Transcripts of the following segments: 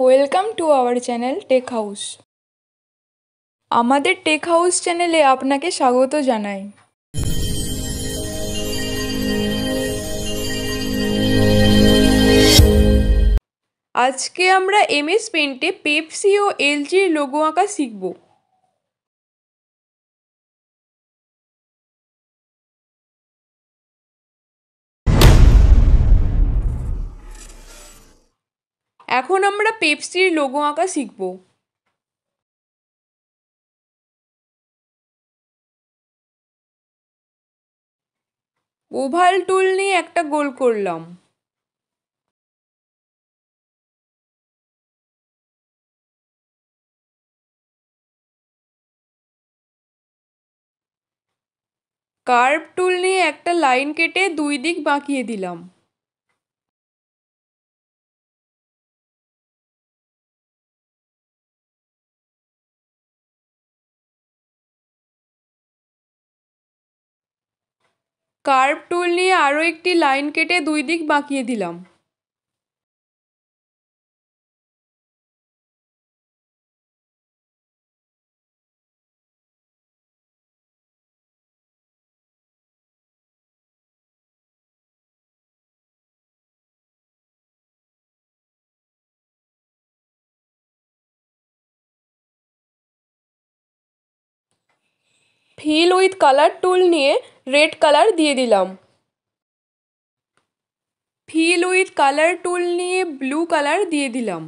Welcome to our channel tech house. আমাদের tech house চ্যানেলে আপনাকে স্বাগত জানাই। আজকে আমরা এমএস পেইন্টে পেপসি ও এলজির লোগো আঁকা শিখব। এখন আমরা পেপসির লোগো আঁকা শিখব। ওভাল টুল নিয়ে একটা গোল করলাম। কার্ভ টুল নিয়ে একটা লাইন কেটে দুই দিক বাঁকিয়ে দিলাম। কার্ভ টুল নিয়ে আরও একটি লাইন কেটে দুই দিক বাঁকিয়ে দিলাম। ফিল উইথ কালার টুল নিয়ে রেড কালার দিয়ে দিলাম। ফিল উইথ কালার টুল নিয়ে ব্লু কালার দিয়ে দিলাম।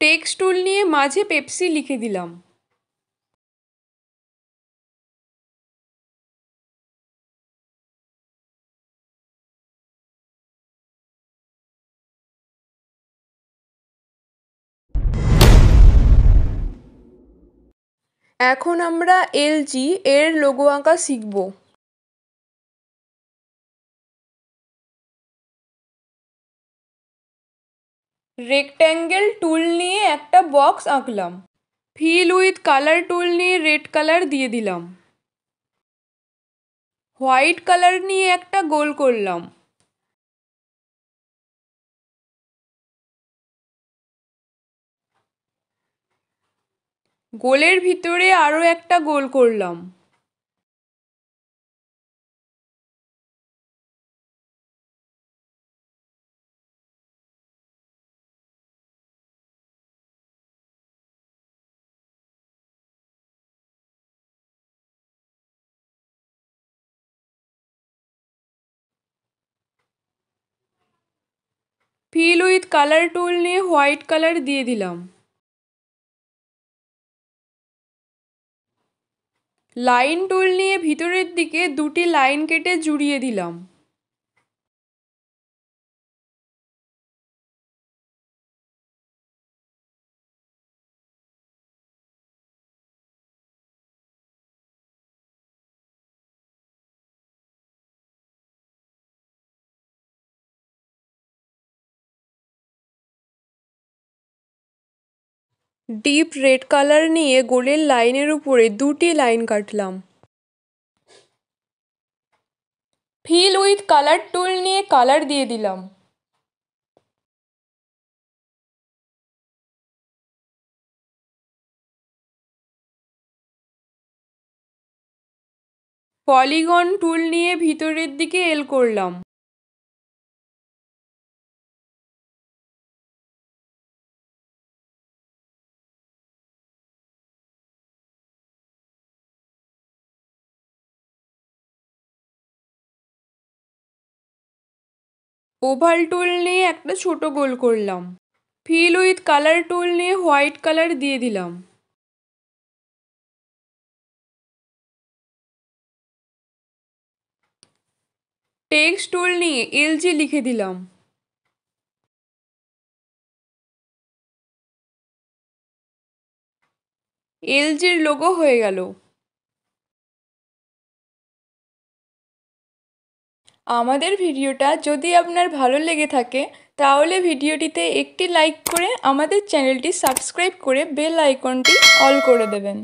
টেক্সট টুল নিয়ে মাঝে পেপসি লিখে দিলাম। এখন আমরা এলজি এর লোগো আঁকা শিখব। রেক্ট্যাঙ্গেল টুল নিয়ে একটা বক্স আঁকলাম। ফিল উইথ কালার টুল নিয়ে রেড কালার দিয়ে দিলাম। হোয়াইট কালার নিয়ে একটা গোল করলাম। গোলের ভিতরে আরও একটা গোল করলাম। ফিল উইথ কালার টুল নিয়ে হোয়াইট কালার দিয়ে দিলাম। লাইন টুল নিয়ে ভিতরের দিকে দুটি লাইন কেটে জুড়িয়ে দিলাম। ডিপ রেড কালার নিয়ে গোলের লাইনের উপরে দুটি লাইন কাটলাম। ফিল উইথ কালার টুল নিয়ে কালার দিয়ে দিলাম। পলিগন টুল নিয়ে ভিতরের দিকে এল করলাম। ওভাল টুল নিয়ে একটা ছোট গোল করলাম। ফিল উইথ কালার টুল নিয়ে হোয়াইট কালার দিয়ে দিলাম। টেক্সট টুল নিয়ে এলজি লিখে দিলাম। এলজির লোগো হয়ে গেল। আমাদের ভিডিওটা যদি আপনার ভালো লেগে থাকে তাহলে ভিডিওটিতে একটি লাইক করে আমাদের চ্যানেলটি সাবস্ক্রাইব করে বেল আইকনটি অল করে দেবেন।